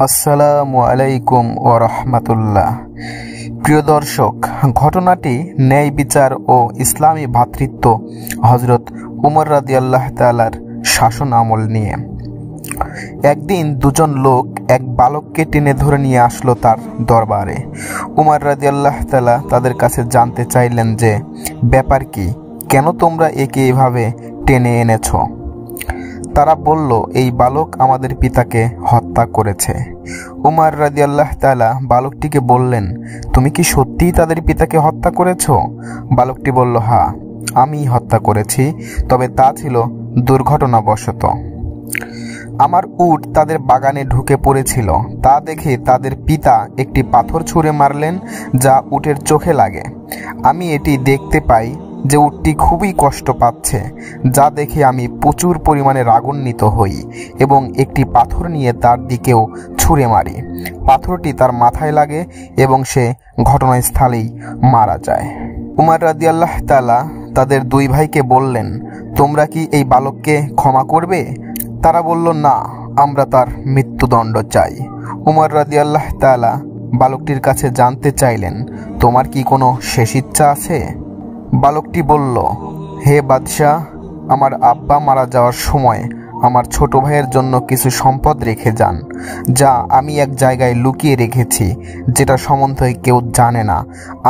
আসসালামু আলাইকুম ওয়া রাহমাতুল্লাহ। প্রিয় দর্শক, ঘটনাটি ন্যায় বিচার ও ইসলামী ভ্রাতৃত্ব হযরত উমর রাদিয়াল্লাহু তাআলার শাসন আমল নিয়ে। একদিন দুজন লোক এক বালককে টেনে ধরে নিয়ে আসলো তার দরবারে। উমর রাদিয়াল্লাহু তাআলা তাদের কাছে জানতে চাইলেন যে ব্যাপার কি, কেন তোমরা একে এভাবে টেনে এনেছো। তারা বলল, এই বালক আমাদের পিতাকে হত্যা করেছে। উমর রাদিয়াল্লাহু তাআলা বালকটিকে বললেন, তুমি কি সত্যিই তাদের পিতাকে হত্যা করেছো? বালকটি বলল, হ্যাঁ, আমি হত্যা করেছি, তবে তা ছিল দুর্ঘটনাবশত। আমার উট তাদের বাগানে ঢুকে পড়েছিল, তা দেখে তাদের পিতা একটি পাথর ছুঁড়ে মারলেন, যা উটের চোখে লাগে। আমি এটি দেখতে পাই যে উটটি খুবই কষ্ট পাচ্ছে, যা দেখে আমি প্রচুর পরিমাণে রাগান্বিত হই এবং একটি পাথর নিয়ে তার দিকেও ছুঁড়ে মারি। পাথরটি তার মাথায় লাগে এবং সে ঘটনাস্থলেই মারা যায়। উমর রাদিয়াল্লাহু তাআলা তাদের দুই ভাইকে বললেন, তোমরা কি এই বালককে ক্ষমা করবে? তারা বলল, না, আমরা তার মৃত্যুদণ্ড চাই। উমর রাদিয়াল্লাহু তাআলা বালকটির কাছে জানতে চাইলেন, তোমার কি কোনো শেষ ইচ্ছা আছে? বালকটি বলল, হে বাদশাহ, আমার আব্বা মারা যাওয়ার সময় আমার ছোট ভাইয়ের জন্য কিছু সম্পদ রেখে যান, যা আমি এক জায়গায় লুকিয়ে রেখেছি, যেটা সম্বন্ধে কেউ জানে না।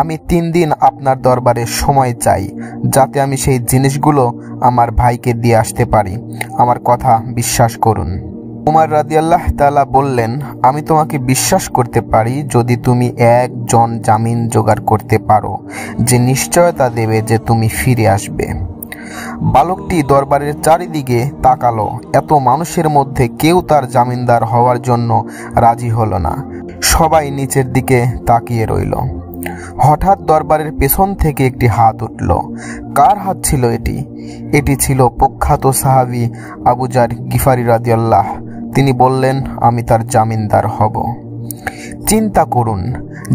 আমি 3 দিন আপনার দরবারে সময় চাই, যাতে আমি সেই জিনিসগুলো আমার ভাইকে দিয়ে আসতে পারি। আমার কথা বিশ্বাস করুন। উমর রাদিয়াল্লাহু তাআলা বললেন, আমি তোমাকে বিশ্বাস করতে পারি যদি তুমি একজন জামিন জোগাড় করতে পারো যে নিশ্চয়তা দেবে যে তুমি ফিরে আসবে। বালকটি দরবারের চারিদিকে তাকালো। এত মানুষের মধ্যে কেউ তার জামিনদার হওয়ার জন্য রাজি হলো না। সবাই নিচের দিকে তাকিয়ে রইল। হঠাৎ দরবারের পেছন থেকে একটি হাত উঠল। কার হাত ছিল এটি? এটি ছিল প্রখ্যাত সাহাবী আবু যার গিফারি রাদিয়াল্লাহু। তিনি বললেন, আমি তার জামিনদার হব। চিন্তা করুন,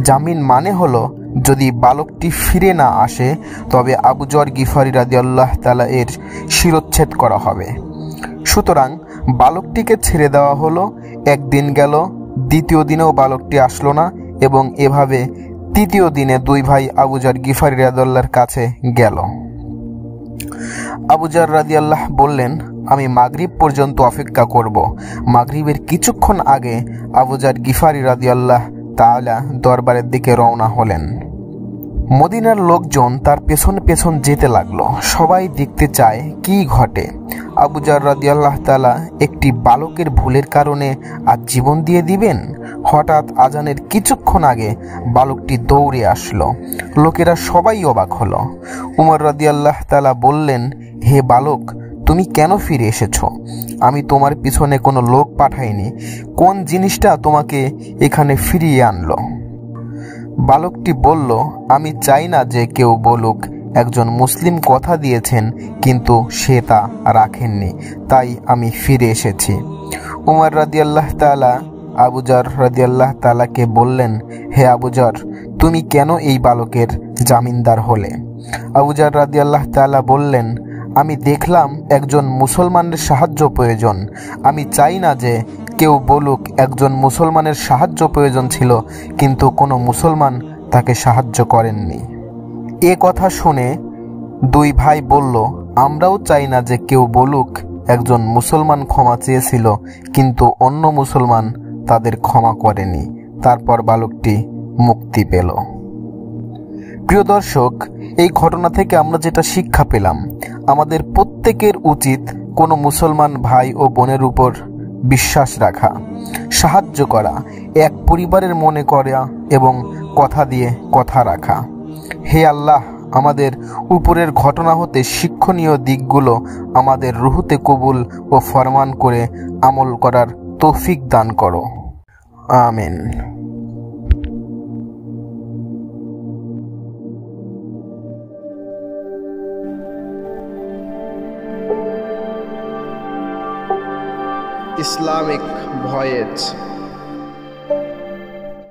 জামিন মানে হলো যদি বালকটি ফিরে না আসে তবে আবু যর গিফারি রাদিয়াল্লাহু তাআলা এর শিরচ্ছেদ করা হবে। সুতরাং বালকটিকে ছেড়ে দেওয়া হলো। একদিন গেল, দ্বিতীয় দিনেও বালকটি আসলো না এবং এভাবে তৃতীয় দিনে দুই ভাই আবু যর গিফারি রাদিয়াল্লাহুর কাছে গেল। আবু যর রাদিয়াল্লাহু বললেন, আমি মাগরিব পর্যন্ত অপেক্ষা করব। মাগরিবের কিছুক্ষণ আগে আবু যর গিফারি রাদিয়াল্লাহু তাআলা দরবারের দিকে রওনা হলেন। মদিনার লোকজন তার পেছন পেছন যেতে লাগলো। সবাই দেখতে চায় কি ঘটে। আবু যর রাদিয়াল্লাহু তাআলা একটি বালকের ভুলের কারণে আজ জীবন দিয়ে দিবেন? হঠাৎ আজানের কিছুক্ষণ আগে বালকটি দৌড়ে আসলো। লোকেরা সবাই অবাক হলো। উমর রাদিয়াল্লাহু তাআলা বললেন, হে বালক, তুমি কেন ফিরে এসেছো? আমি তোমার পিছনে কোনো লোক পাঠাইনি। কোন জিনিসটা তোমাকে এখানে ফিরিয়ে আনলো? বালকটি বলল, আমি চাই না যে কেউ বলুক একজন মুসলিম কথা দিয়েছেন কিন্তু সে তা রাখেননি, তাই আমি ফিরে এসেছি। উমর রাদিয়াল্লাহু তাআলা আবু যর রাদিয়াল্লাহু তাআলাকে বললেন, হে আবু যর, তুমি কেন এই বালকের জামিনদার হলে? আবু যর রাদিয়াল্লাহু তাআলা বললেন, আমি দেখলাম একজন মুসলমানের সাহায্য প্রয়োজন। আমি চাই না যে কেউ বলুক একজন মুসলমানের সাহায্য প্রয়োজন ছিল কিন্তু কোনো মুসলমান তাকে সাহায্য করেননি। এ কথা শুনে দুই ভাই বলল, আমরাও চাই না যে কেউ বলুক একজন মুসলমান ক্ষমা চেয়েছিল কিন্তু অন্য মুসলমান তাদের ক্ষমা করেনি। তারপর বালকটি মুক্তি পেল। প্রিয় দর্শক, এই ঘটনা থেকে আমরা যেটা শিক্ষা পেলাম, আমাদের প্রত্যেকের উচিত কোনো মুসলমান ভাই ও বোনের উপর বিশ্বাস রাখা, সাহায্য করা, এক পরিবারের মনে করা এবং কথা দিয়ে কথা রাখা। হে আল্লাহ, আমাদের উপরের ঘটনা হতে শিক্ষণীয় দিকগুলো আমাদের রুহুতে কবুল ও ফরমান করে আমল করার তৌফিক দান করো। আমিন। Islamic voyage.